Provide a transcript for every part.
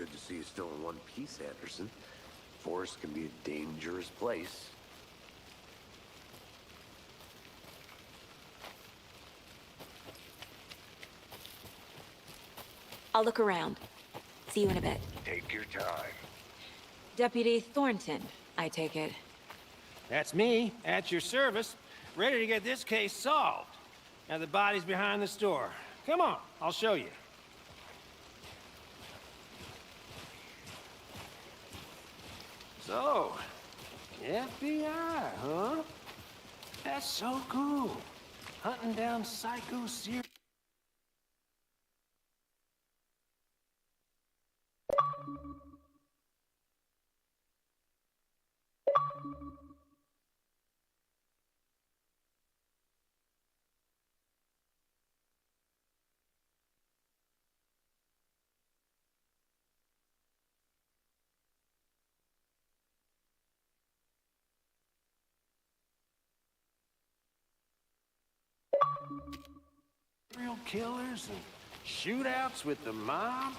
Good to see you still in one piece, Anderson. Forest can be a dangerous place. I'll look around. See you in a bit. Take your time. Deputy Thornton, I take it. That's me, at your service, ready to get this case solved. Now the body's behind the store. Come on, I'll show you. So, FBI, huh? That's so cool. Hunting down psycho serial... killers and shootouts with the mob?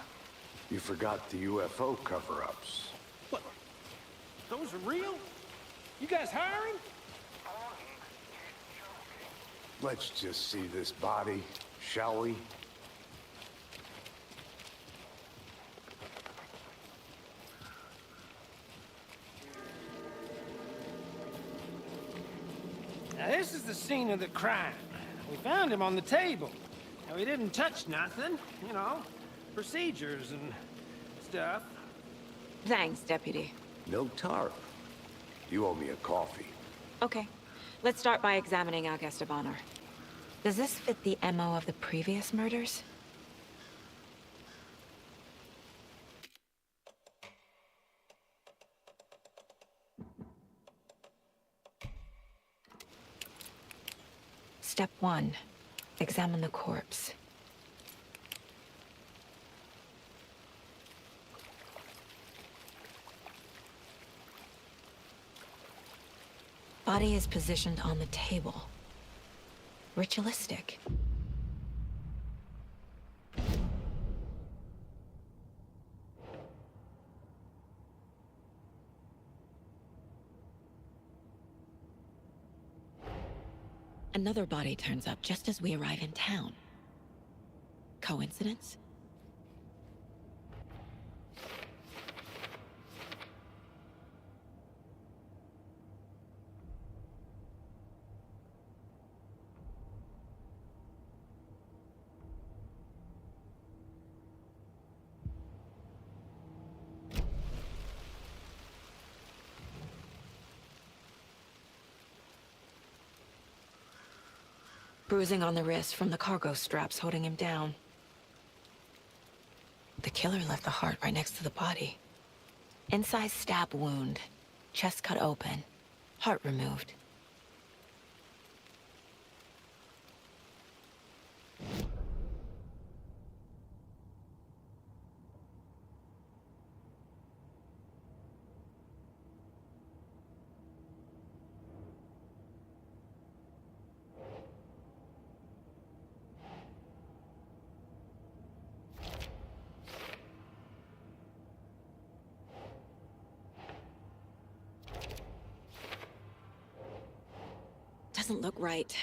You forgot the UFO cover-ups. What? Those are real? You guys hiring? Let's just see this body, shall we? Now this is the scene of the crime. We found him on the table. Now he didn't touch nothing, you know, procedures and stuff. Thanks, Deputy. No tarp. You owe me a coffee. Okay. Let's start by examining our guest of honor. Does this fit the MO of the previous murders? Step 1. Examine the corpse. Body is positioned on the table. Ritualistic. Another body turns up just as we arrive in town. Coincidence? Bruising on the wrist from the cargo straps holding him down. The killer left the heart right next to the body. Incised stab wound. Chest cut open. Heart removed. doesn't look right.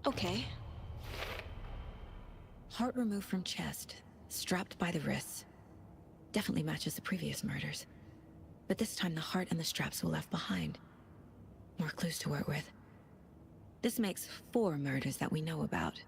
Okay. Heart removed from chest, strapped by the wrists. Definitely matches the previous murders. But this time the heart and the straps were left behind. More clues to work with. This makes 4 murders that we know about.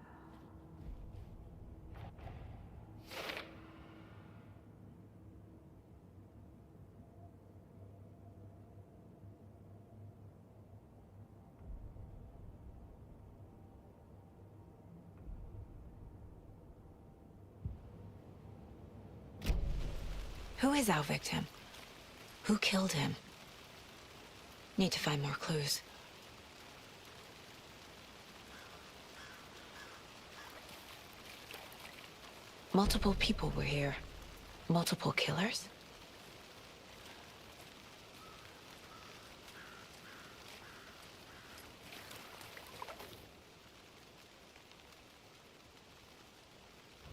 Who is our victim? Who killed him? Need to find more clues. Multiple people were here. Multiple killers?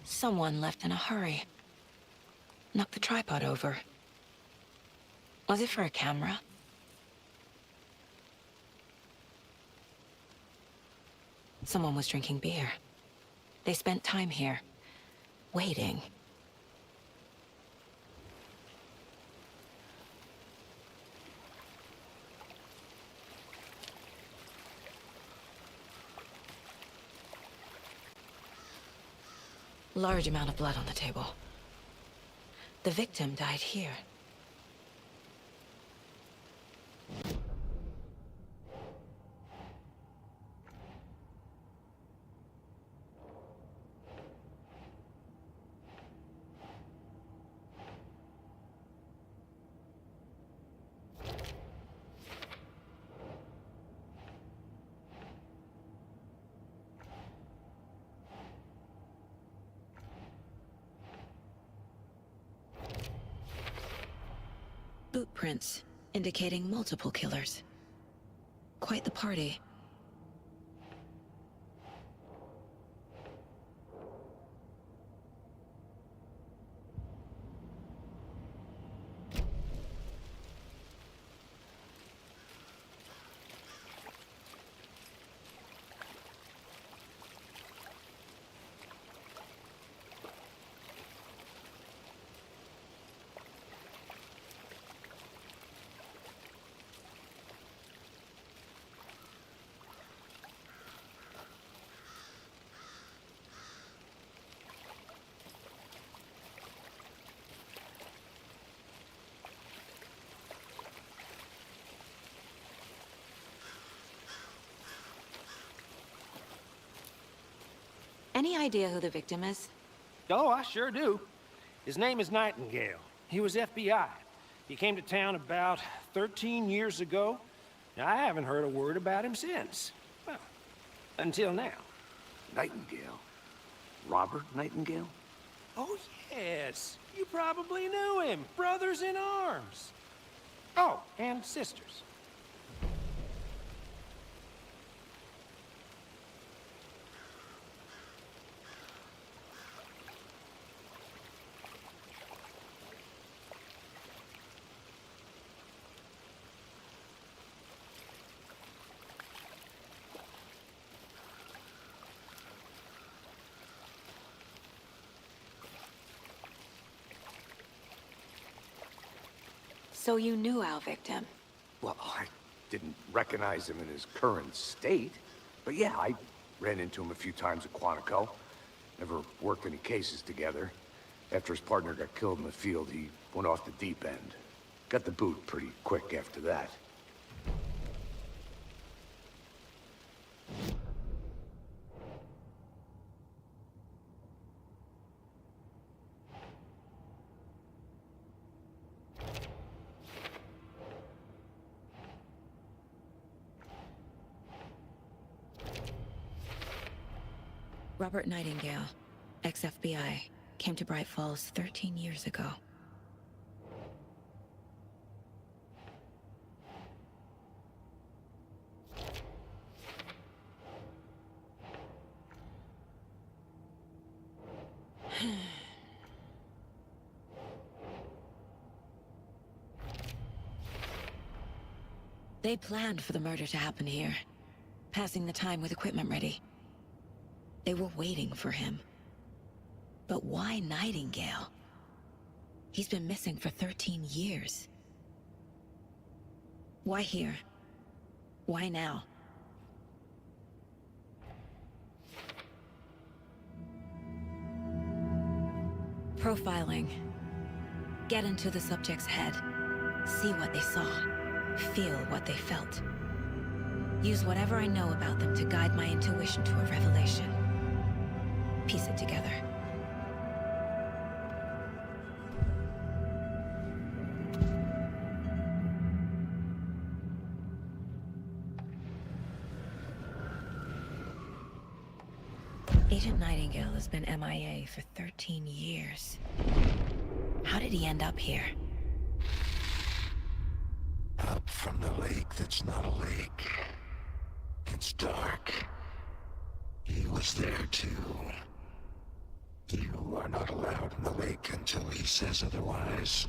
Someone left in a hurry. Knocked the tripod over. Was it for a camera? Someone was drinking beer. They spent time here, waiting. Large amount of blood on the table. The victim died here. Boot prints, indicating multiple killers. Quite the party. Any idea who the victim is? Oh, I sure do. His name is Nightingale. He was FBI. He came to town about 13 years ago. Now, I haven't heard a word about him since. Well, until now. Nightingale? Robert Nightingale? Oh, yes. You probably knew him. Brothers in arms. Oh, and sisters. So you knew our victim? Well, I didn't recognize him in his current state. But yeah, I ran into him a few times at Quantico. Never worked any cases together. After his partner got killed in the field, he went off the deep end. Got the boot pretty quick after that. Robert Nightingale, ex-FBI, came to Bright Falls 13 years ago. They planned for the murder to happen here, passing the time with equipment ready. They were waiting for him. But why Nightingale? He's been missing for 13 years. Why here? Why now? Profiling. Get into the subject's head. See what they saw. Feel what they felt. Use whatever I know about them to guide my intuition to a revelation. Piece it together. Agent Nightingale has been MIA for 13 years. How did he end up here? Up from the lake that's not a lake. It's dark. He was there too. You are not allowed in the lake until he says otherwise.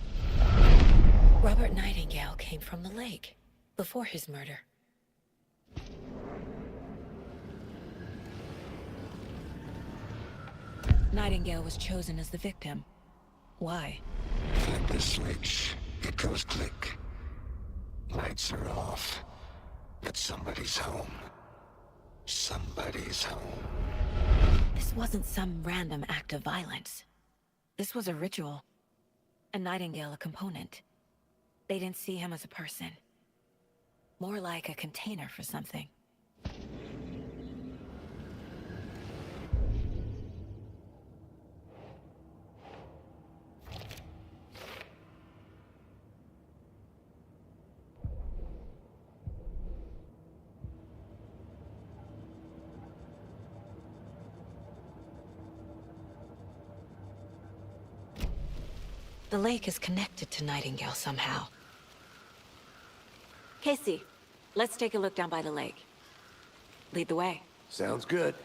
Robert Nightingale came from the lake, before his murder. Nightingale was chosen as the victim. Why? Flip the switch. It goes click. Lights are off. But somebody's home. Somebody's home. This wasn't some random act of violence. This was a ritual. And Nightingale a component. They didn't see him as a person. More like a container for something. The lake is connected to Nightingale somehow. Casey, let's take a look down by the lake. Lead the way. Sounds good.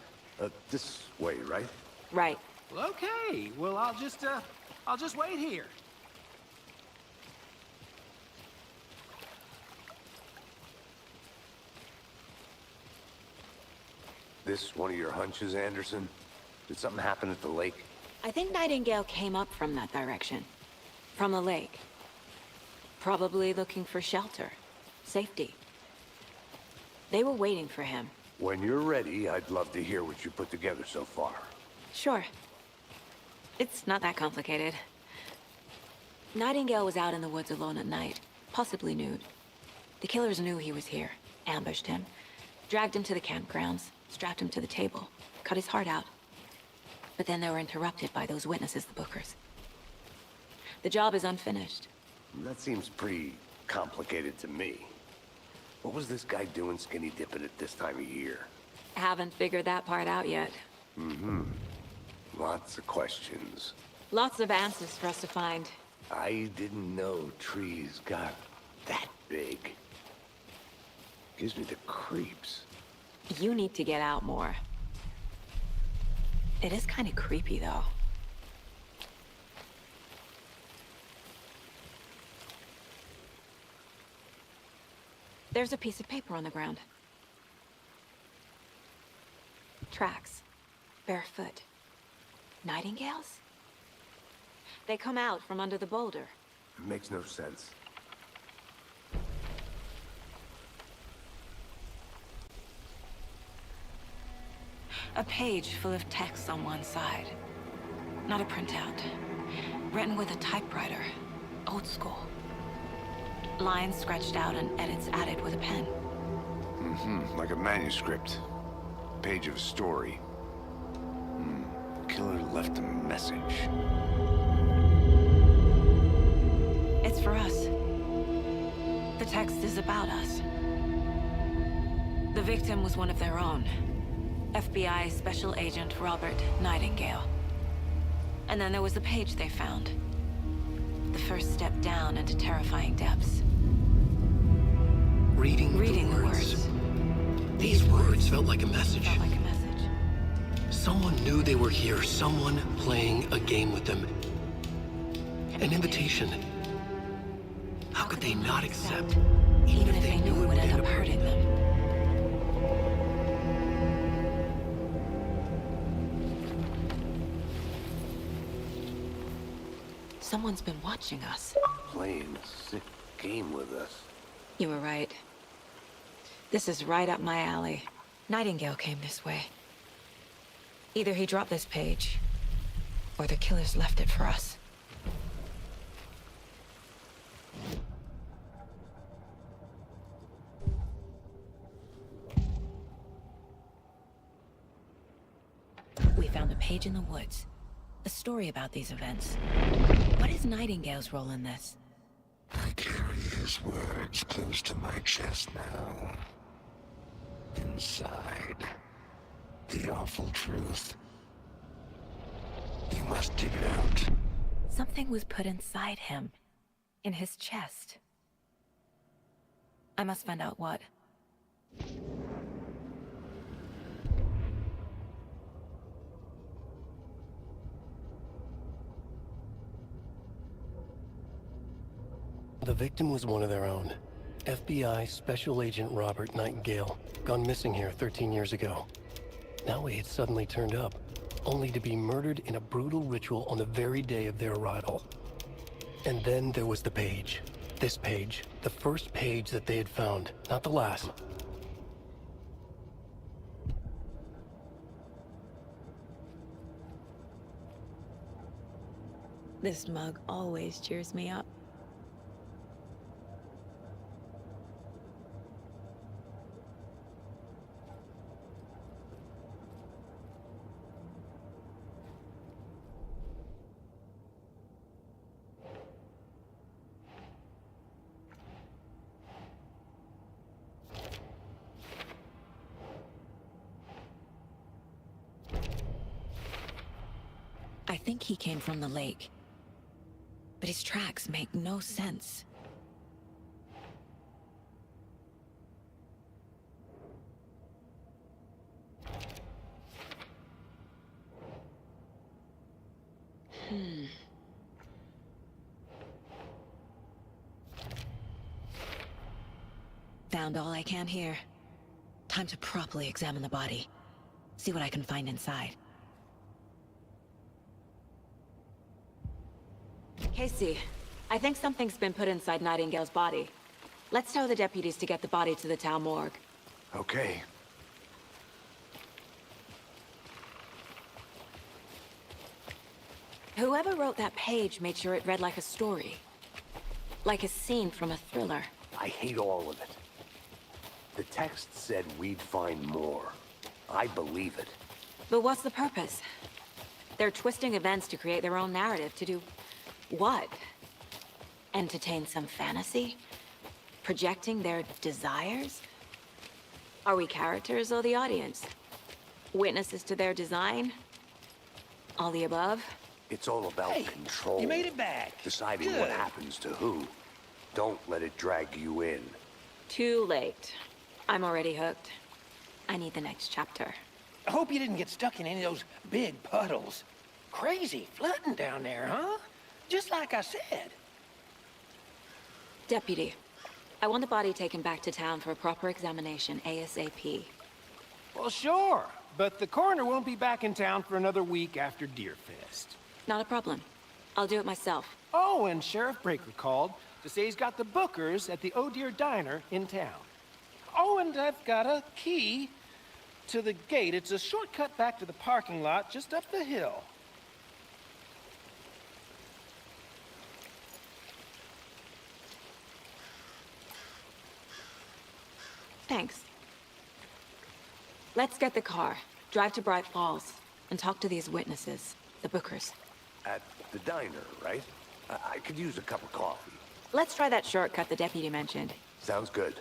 This way, right? Right. Well, okay. Well, I'll just wait here. This one of your hunches, Anderson? Did something happen at the lake? I think Nightingale came up from that direction. From the lake. Probably looking for shelter. Safety. They were waiting for him. When you're ready, I'd love to hear what you put together so far. Sure. It's not that complicated. Nightingale was out in the woods alone at night, possibly nude. The killers knew he was here, ambushed him, dragged him to the campgrounds, strapped him to the table, cut his heart out. But then they were interrupted by those witnesses, the Bookers. The job is unfinished. That seems pretty complicated to me. What was this guy doing skinny dipping at this time of year? Haven't figured that part out yet. Lots of questions. Lots of answers for us to find. I didn't know trees got that big. Gives me the creeps. You need to get out more. It is kind of creepy, though. There's a piece of paper on the ground. Tracks. Barefoot. Nightingales? They come out from under the boulder. It makes no sense. A page full of text on one side. Not a printout. Written with a typewriter. Old school. Lines scratched out and edits added with a pen. Like a manuscript. Page of a story. Killer left a message. It's for us. The text is about us. The victim was one of their own. FBI Special Agent Robert Nightingale. And then there was the page they found. The first step down into terrifying depths. Reading the words. These words felt like a message. Felt like a message. Someone knew they were here, someone playing a game with them. An invitation. How could they not accept? Even if they knew it would end up hurting them. Someone's been watching us. Playing a sick game with us. You were right. This is right up my alley. Nightingale came this way. Either he dropped this page, or the killers left it for us. We found a page in the woods. A story about these events. What is Nightingale's role in this? I carry his words close to my chest now. Inside, the awful truth. You must dig it out. Something was put inside him. In his chest. I must find out what. The victim was one of their own. FBI Special Agent Robert Nightingale, gone missing here 13 years ago. Now he had suddenly turned up, only to be murdered in a brutal ritual on the very day of their arrival. And then there was the page. This page, the first page that they had found, not the last. This mug always cheers me up. I think he came from the lake. But his tracks make no sense. Found all I can here. Time to properly examine the body. See what I can find inside. Casey, I think something's been put inside Nightingale's body. Let's tell the deputies to get the body to the town morgue. Okay. Whoever wrote that page made sure it read like a story. Like a scene from a thriller. I hate all of it. The text said we'd find more. I believe it. But what's the purpose? They're twisting events to create their own narrative to do... what? Entertain some fantasy? Projecting their desires? Are we characters or the audience? Witnesses to their design? All the above? It's all about control. You made it back. Deciding Good. what happens to who. Don't let it drag you in. Too late. I'm already hooked. I need the next chapter. I hope you didn't get stuck in any of those big puddles. Crazy flooding down there, huh? Just like I said. Deputy, I want the body taken back to town for a proper examination ASAP. Well, sure. But the coroner won't be back in town for another week after Deerfest. Not a problem. I'll do it myself. Oh, and Sheriff Breaker called to say he's got the Bookers at the Oh Dear Diner in town. Oh, and I've got a key to the gate. It's a shortcut back to the parking lot just up the hill. Thanks. Let's get the car, drive to Bright Falls, and talk to these witnesses, the Bookers. At the diner, right? I could use a cup of coffee. Let's try that shortcut the deputy mentioned. Sounds good.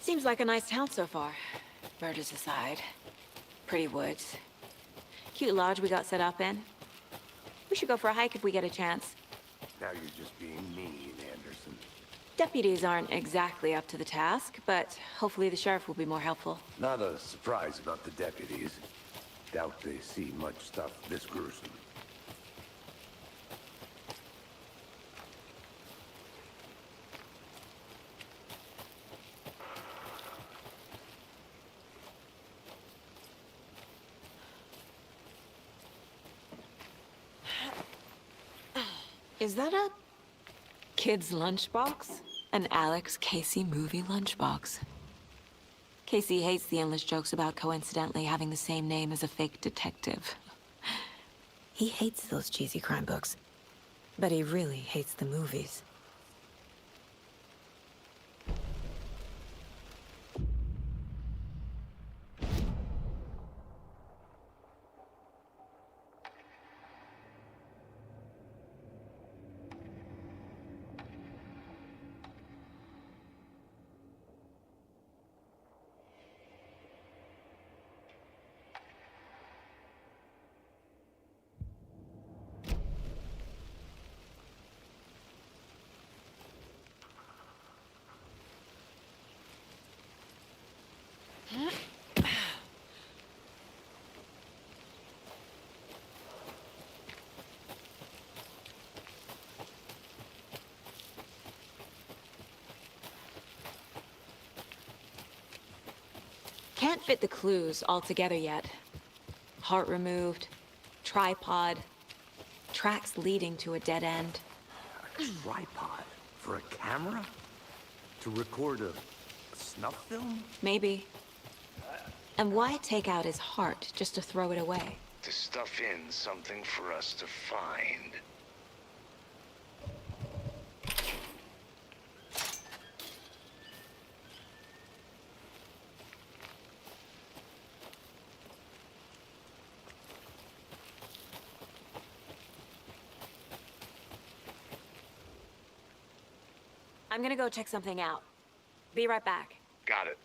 Seems like a nice town so far. Murders aside. Pretty woods. Cute lodge we got set up in. We should go for a hike if we get a chance. Now you're just being mean, Anderson. Deputies aren't exactly up to the task, but hopefully the sheriff will be more helpful. Not a surprise about the deputies. Doubt they see much stuff this gruesome. Is that a kid's lunchbox? An Alex Casey movie lunchbox. Casey hates the endless jokes about coincidentally having the same name as a fake detective. He hates those cheesy crime books, but he really hates the movies. Can't fit the clues all together yet. Heart removed, tripod, tracks leading to a dead end. A tripod? For a camera? To record a snuff film? Maybe. And why take out his heart just to throw it away? To stuff in something for us to find. I'm gonna go check something out. Be right back. Got it.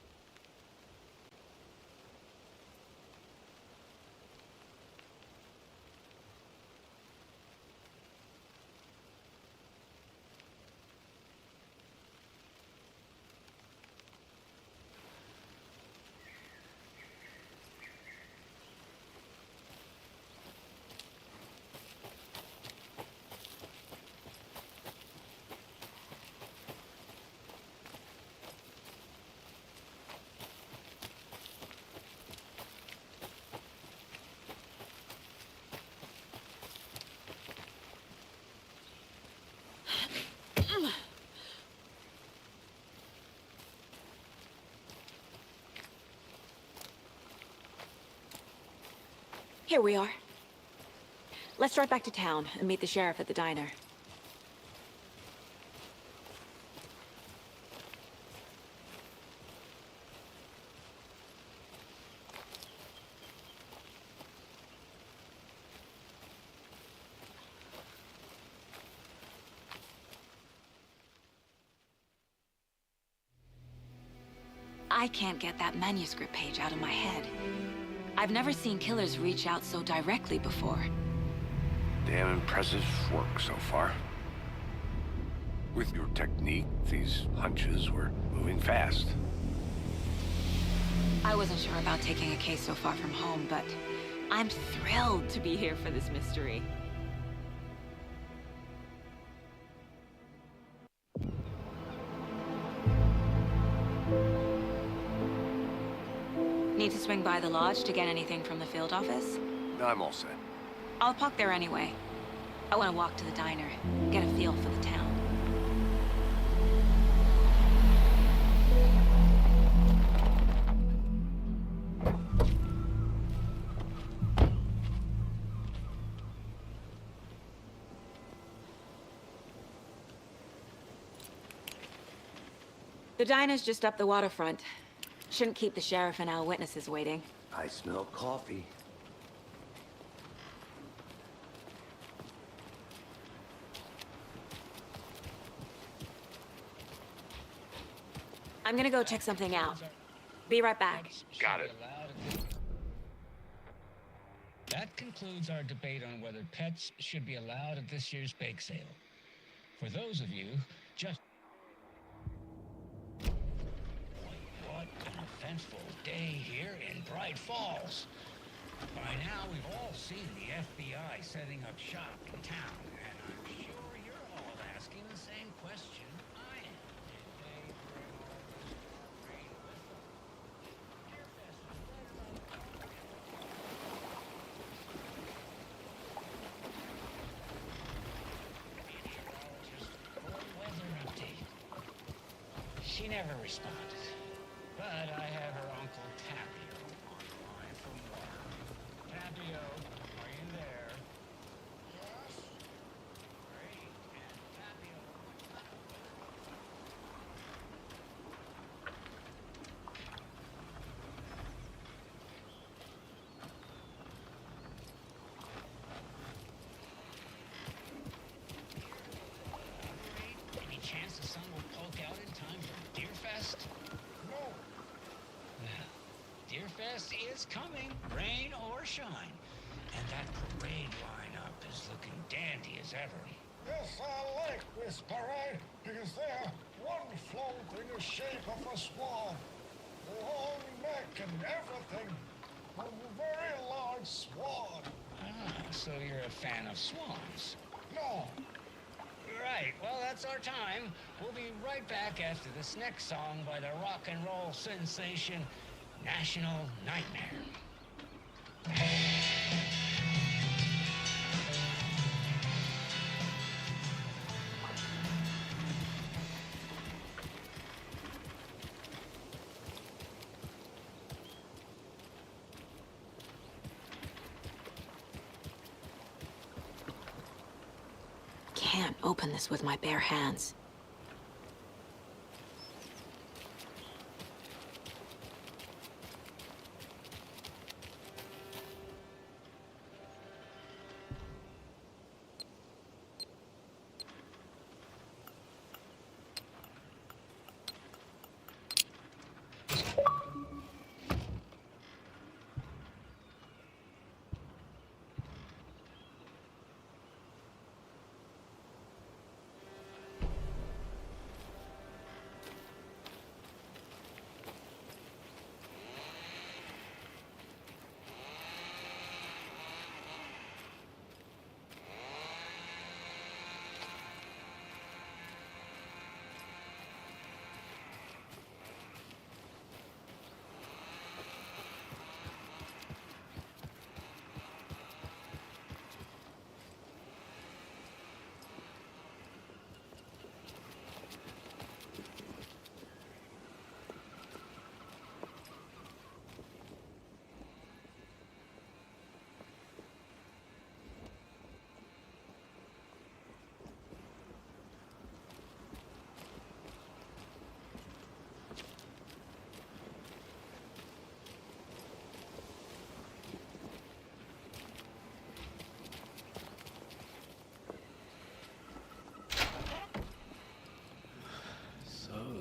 Here we are. Let's drive back to town and meet the sheriff at the diner. I can't get that manuscript page out of my head. I've never seen killers reach out so directly before. Damn impressive work so far. With your technique, these hunches were moving fast. I wasn't sure about taking a case so far from home, but I'm thrilled to be here for this mystery. Need to swing by the lodge to get anything from the field office? I'm all set. I'll park there anyway. I want to walk to the diner, get a feel for the town. The diner's just up the waterfront. Shouldn't keep the sheriff and our witnesses waiting. I smell coffee. I'm gonna go check something out. Be right back. Got it. That concludes our debate on whether pets should be allowed at this year's bake sale. For those of you just... eventful day here in Bright Falls. By now, we've all seen the FBI setting up shop in town, and I'm sure you're all asking the same question I am. Did they bring all this rain with them? Deerfest is right around the corner. Meteorologist, cold weather update. She never responded, but I have her Uncle Tapio on the line for more. Tapio, are you there? Yes. Great. And Tapio, any chance the sun will poke out in time for Deerfest? No. Well, Deerfest is coming, rain or shine. And that parade lineup is looking dandy as ever. Yes, I like this parade because they're one float in the shape of a swan. Long neck and everything. A very large swan. Ah, so you're a fan of swans. No, Right, well, that's our time. We'll be right back after this next song by the rock and roll sensation, National Nightmare. Can't open this with my bare hands.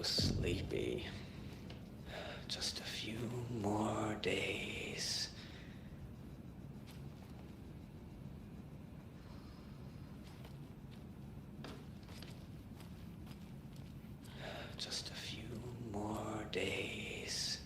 Sleepy. Just a few more days. Just a few more days.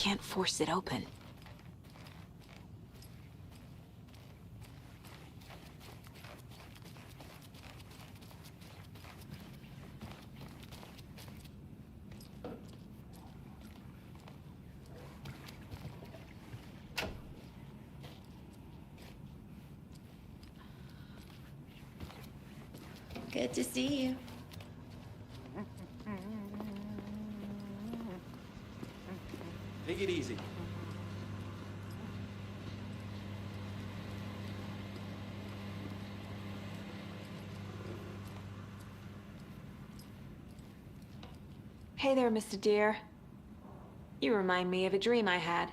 can't force it open. Good to see you. Take it easy. Hey there, Mr. Deer. You remind me of a dream I had.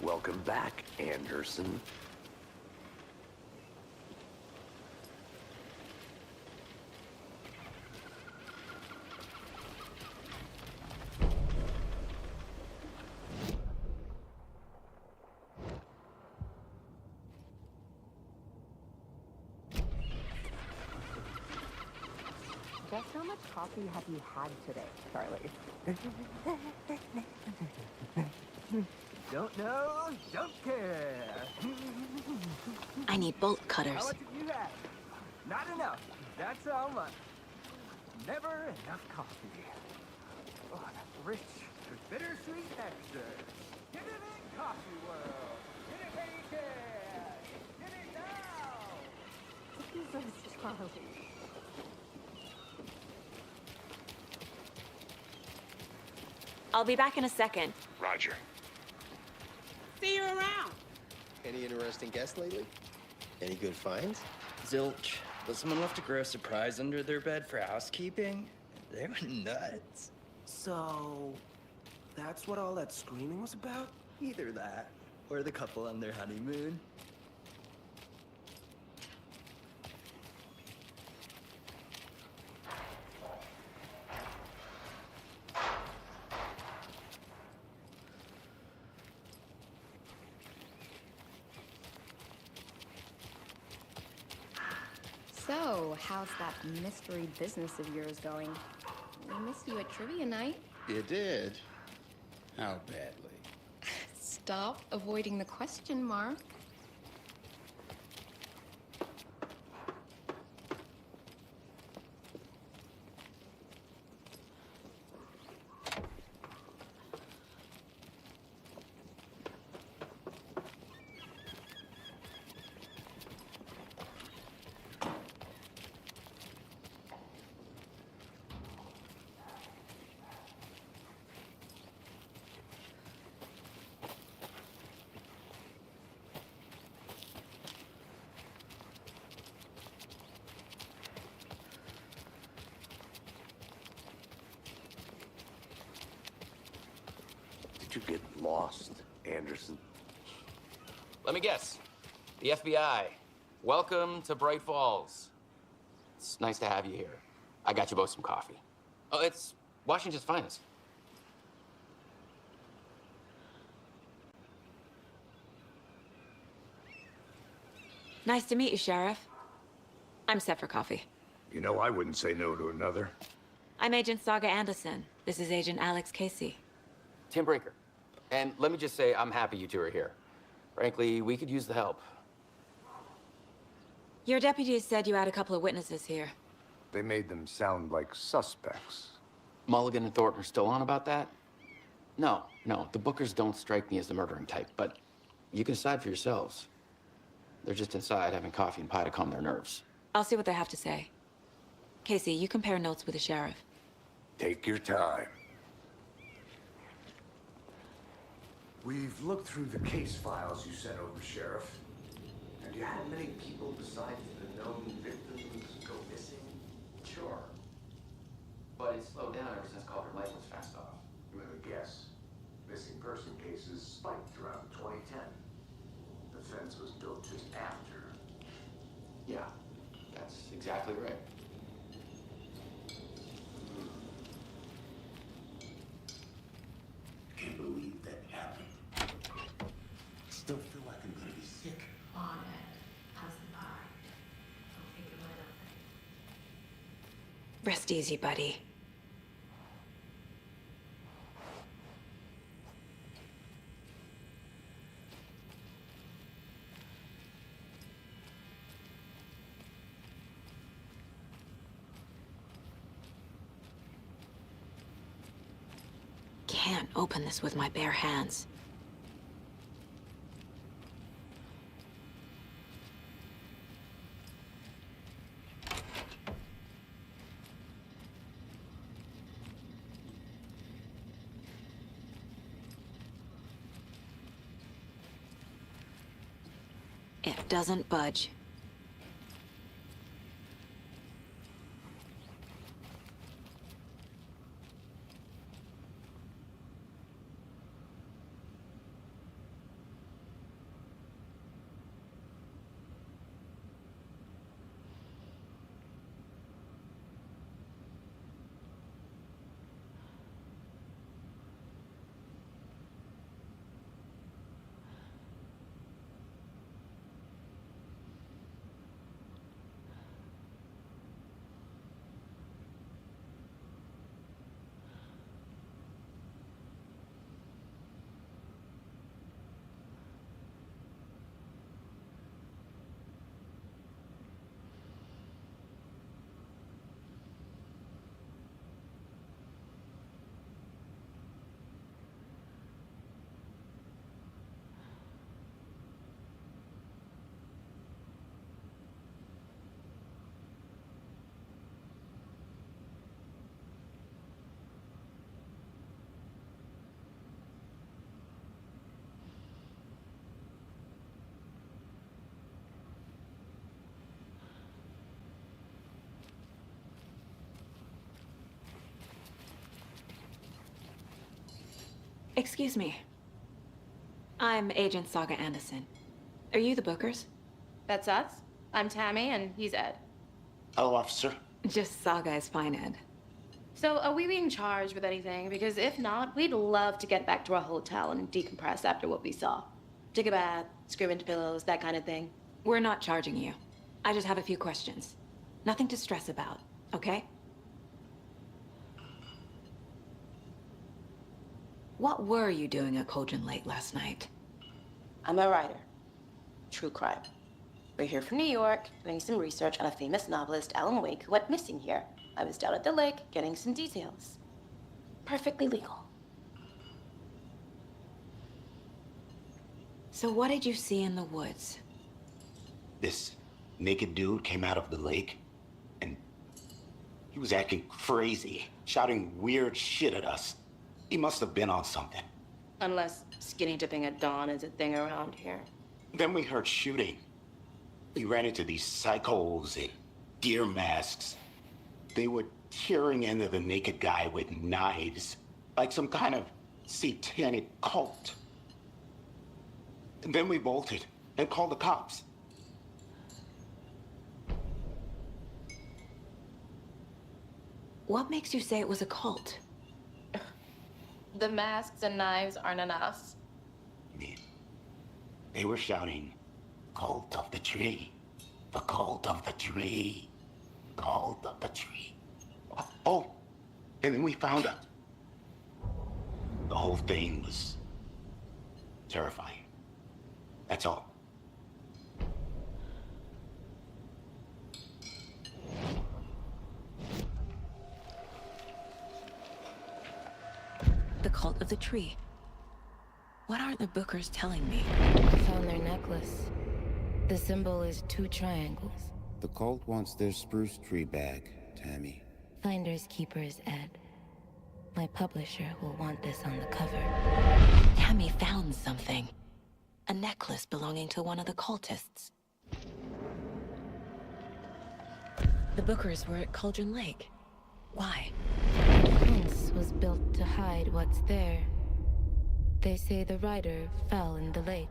Welcome back, Anderson. Guess how much coffee have you had today, Charlie? Don't know, don't care. I need bolt cutters. How much have you had? Not enough. That's how much. Never enough coffee. Oh, that's rich with bittersweet texture. Get it in, coffee world. Get it, baby. Get it now. Jesus, Charlie. I'll be back in a second. Roger. See you around. Any interesting guests lately? Any good finds? Zilch. But someone left a gross surprise under their bed for housekeeping. They were nuts. So, that's what all that screaming was about? Either that, or the couple on their honeymoon. So, how's that mystery business of yours going? I missed you at trivia night. You did? How badly? Stop avoiding the question, Mark. Did you get lost, Anderson? Let me guess. The FBI. Welcome to Bright Falls. It's nice to have you here. I got you both some coffee. Oh, it's Washington's finest. Nice to meet you, Sheriff. I'm set for coffee. You know, I wouldn't say no to another. I'm Agent Saga Anderson. This is Agent Alex Casey. Tim Brinker. And let me just say, I'm happy you two are here. Frankly, we could use the help. Your deputies said you had a couple of witnesses here. They made them sound like suspects. Mulligan and Thornton are still on about that? No, the Bookers don't strike me as the murdering type, but you can decide for yourselves. They're just inside having coffee and pie to calm their nerves. I'll see what they have to say. Casey, you compare notes with the sheriff. Take your time. We've looked through the case files you sent over, Sheriff. Have you had many people besides the known victims go missing? Sure. But it's slowed down ever since Culver Lake was fast off. I'm gonna guess. Missing person cases spiked around 2010. The fence was built just after. Yeah, that's exactly right. Can't believe that happened. Still feel like I'm gonna be sick. On it. How's the pie? Don't think about it. Rest easy, buddy. Can't open this with my bare hands. It doesn't budge. Excuse me. I'm Agent Saga Anderson. Are you the Bookers? That's us. I'm Tammy, and he's Ed. Hello, officer. Just Saga is fine, Ed. So, are we being charged with anything? Because if not, we'd love to get back to our hotel and decompress after what we saw. Take a bath, scream into pillows, that kind of thing. We're not charging you. I just have a few questions. Nothing to stress about, okay? What were you doing at Cauldron Lake last night? I'm a writer. True crime. We're here from New York, doing some research on a famous novelist, Alan Wake, who went missing here. I was down at the lake, getting some details. Perfectly legal. So what did you see in the woods? This naked dude came out of the lake, and he was acting crazy, shouting weird shit at us. He must have been on something. Unless skinny dipping at dawn is a thing around here. Then we heard shooting. We ran into these psychos in deer masks. They were tearing into the naked guy with knives, like some kind of satanic cult. And then we bolted and called the cops. What makes you say it was a cult? The masks and knives aren't enough. Yeah. They were shouting, "Cult of the tree. The cult of the tree. Cult of the tree." Oh, and then we found out. The whole thing was terrifying. That's all. The cult of the tree. What aren't the Bookers telling me? I found their necklace. The symbol is 2 triangles. The cult wants their spruce tree back, Tammy. Finders keepers, Ed. My publisher will want this on the cover. Tammy found something. A necklace belonging to one of the cultists. The Bookers were at Cauldron Lake. Why? Once was built to hide what's there. They say the rider fell in the lake.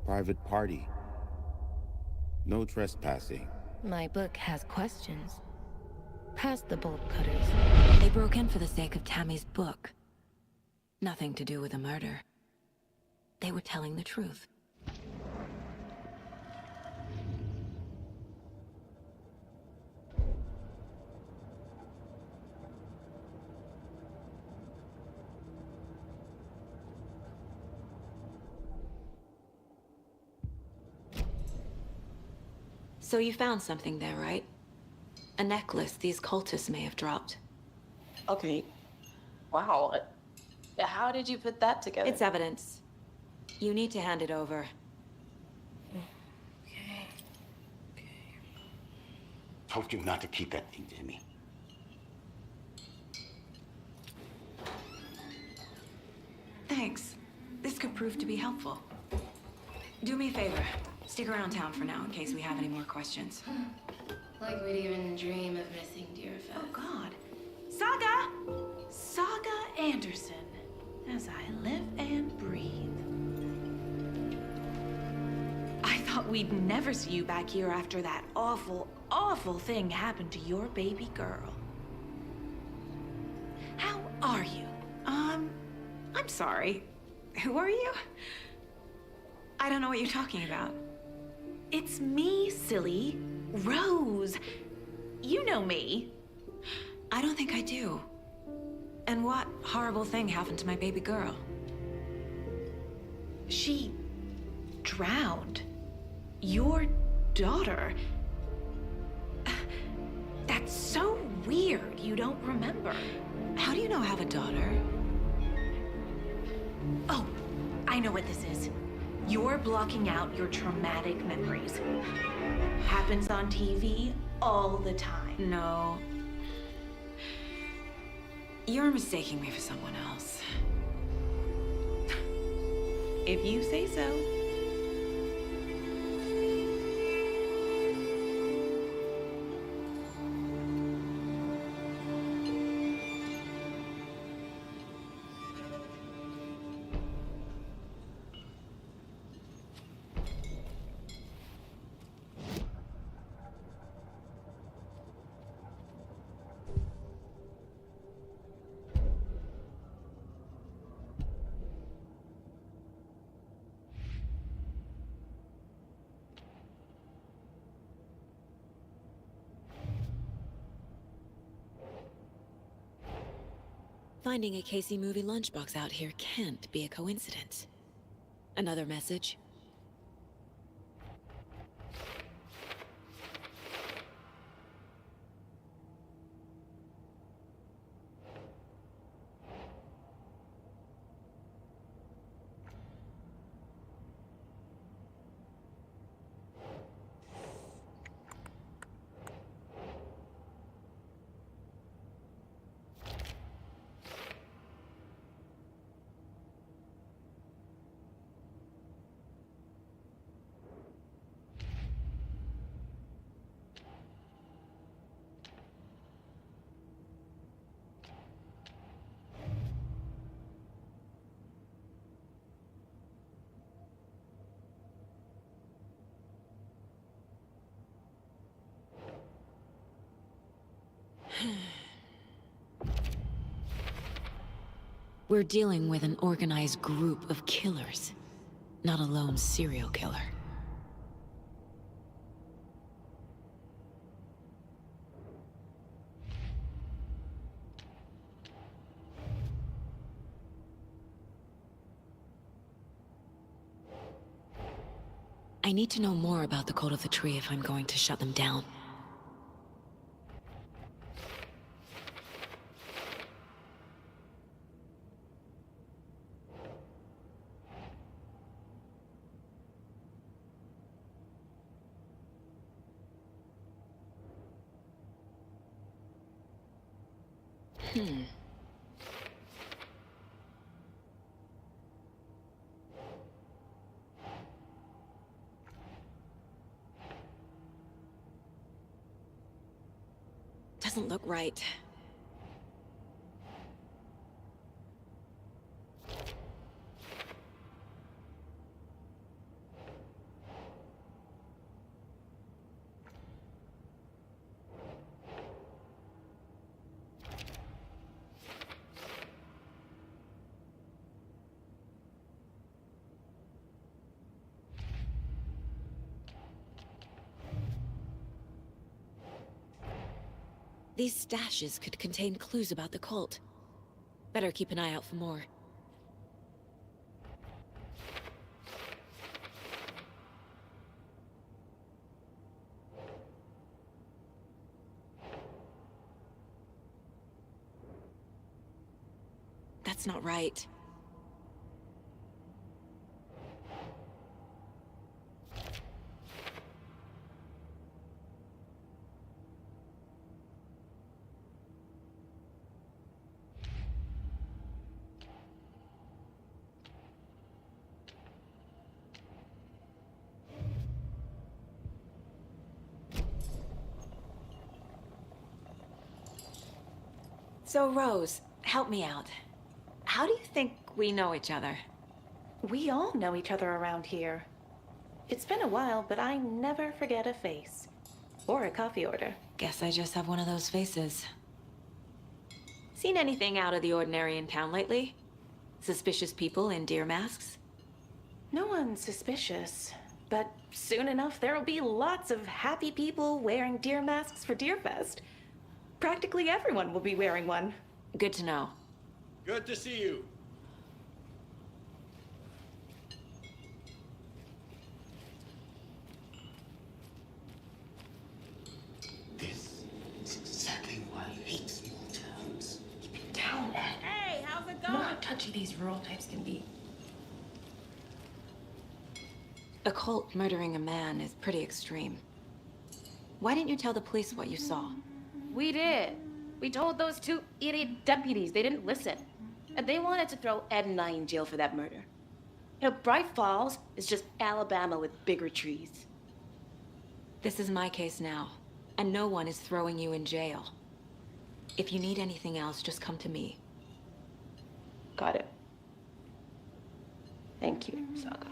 Private party. No trespassing. My book has questions. Past the bolt cutters. They broke in for the sake of Tammy's book. Nothing to do with a murder. They were telling the truth. So you found something there, right? A necklace these cultists may have dropped. Okay. Wow. How did you put that together? It's evidence. You need to hand it over. Okay. Told you not to keep that thing to me. Thanks. This could prove to be helpful. Do me a favor. Stick around town for now in case we have any more questions. Like we'd even dream of missing dear Fest. Oh, God. Saga! Saga Anderson. As I live and breathe. I thought we'd never see you back here after that awful, awful thing happened to your baby girl. How are you? I'm sorry. Who are you? I don't know what you're talking about. It's me, silly. Rose. You know me. I don't think I do. And what horrible thing happened to my baby girl? She drowned. Your daughter. That's so weird you don't remember. How do you know I have a daughter? Oh, I know what this is. You're blocking out your traumatic memories. Happens on TV all the time. No. You're mistaking me for someone else. If you say so. Finding a Casey movie lunchbox out here can't be a coincidence. Another message? We're dealing with an organized group of killers, not a lone serial killer. I need to know more about the Cult of the Tree if I'm going to shut them down. Doesn't look right. These stashes could contain clues about the cult. Better keep an eye out for more. That's not right. So, Rose, help me out. How do you think we know each other? We all know each other around here. It's been a while, but I never forget a face. Or a coffee order. Guess I just have one of those faces. Seen anything out of the ordinary in town lately? Suspicious people in deer masks? No one's suspicious. But soon enough, there'll be lots of happy people wearing deer masks for Deerfest. Practically everyone will be wearing one. Good to know. Good to see you. This is exactly why I hate small towns. Keep it down, Ed. Hey, how's it You know going? how touchy these rural types can be. A cult murdering a man is pretty extreme. Why didn't you tell the police what you saw? We did. We told those two idiot deputies. They didn't listen. And they wanted to throw Ed and I in jail for that murder. You know, Bright Falls is just Alabama with bigger trees. This is my case now, and no one is throwing you in jail. If you need anything else, just come to me. Got it. Thank you, Saga.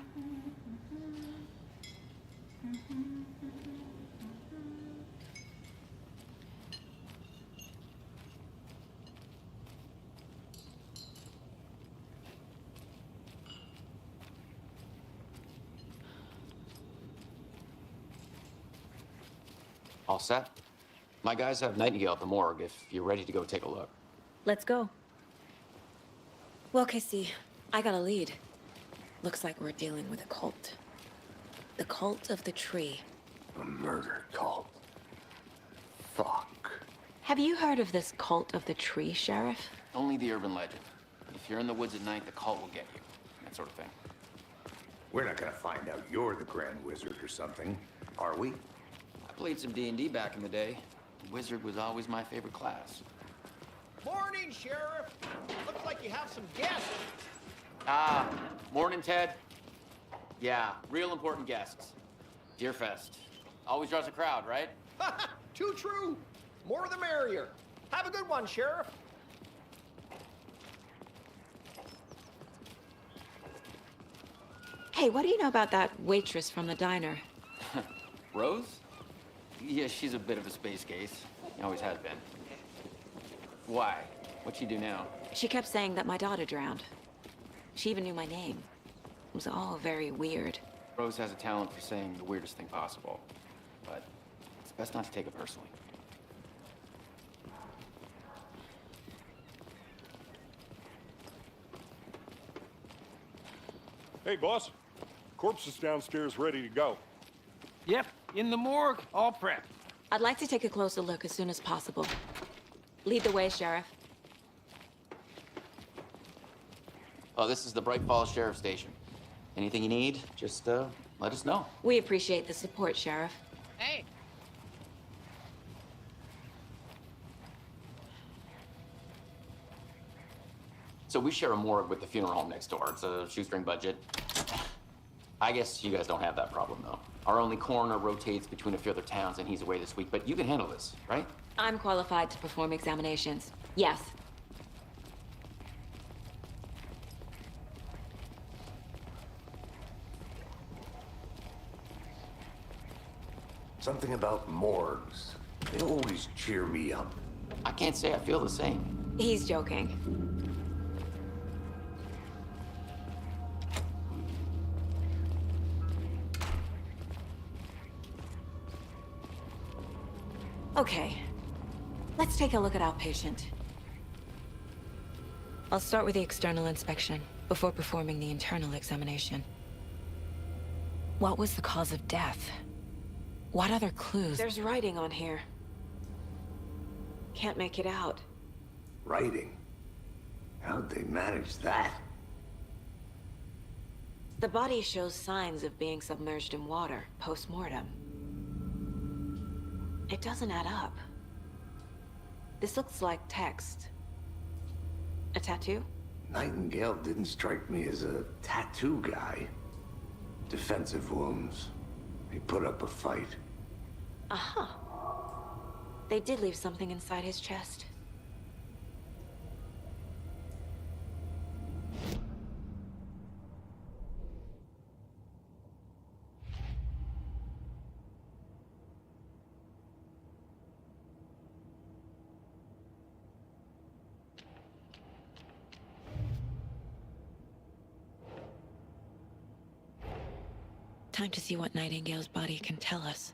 All set? My guys have Nightingale at the morgue if you're ready to go take a look. Let's go. Well, Casey, I got a lead. Looks like we're dealing with a cult. The Cult of the Tree. A murder cult. Fuck. Have you heard of this Cult of the Tree, Sheriff? Only the urban legend. If you're in the woods at night, the cult will get you. That sort of thing. We're not gonna find out you're the Grand Wizard or something, are we? I played some D&D back in the day. Wizard was always my favorite class. Morning, Sheriff. Looks like you have some guests. Morning, Ted. Yeah, real important guests. Deerfest. Always draws a crowd, right? Too true. More the merrier. Have a good one, Sheriff. Hey, what do you know about that waitress from the diner? Rose? Yeah, she's a bit of a space case. Always has been. Why? What'd she do now? She kept saying that my daughter drowned. She even knew my name. It was all very weird. Rose has a talent for saying the weirdest thing possible. But it's best not to take it personally. Hey, boss. Corpse is downstairs ready to go. Yep, in the morgue, all prepped. I'd like to take a closer look as soon as possible. Lead the way, Sheriff. Oh, this is the Bright Falls Sheriff Station. Anything you need, just let us know. We appreciate the support, Sheriff. Hey, So we share a morgue with the funeral home next door. It's a shoestring budget. I guess you guys don't have that problem, though. Our only coroner rotates between a few other towns, and he's away this week, but you can handle this, right? I'm qualified to perform examinations. Yes. Something about morgues. They always cheer me up. I can't say I feel the same. He's joking. Okay, let's take a look at our patient. I'll start with the external inspection before performing the internal examination. What was the cause of death? What other clues? There's writing on here. Can't make it out. Writing? How'd they manage that? The body shows signs of being submerged in water post-mortem. It doesn't add up. This looks like text. A tattoo? Nightingale didn't strike me as a tattoo guy. Defensive wounds. He put up a fight. Uh-huh. They did leave something inside his chest. Time to see what Nightingale's body can tell us.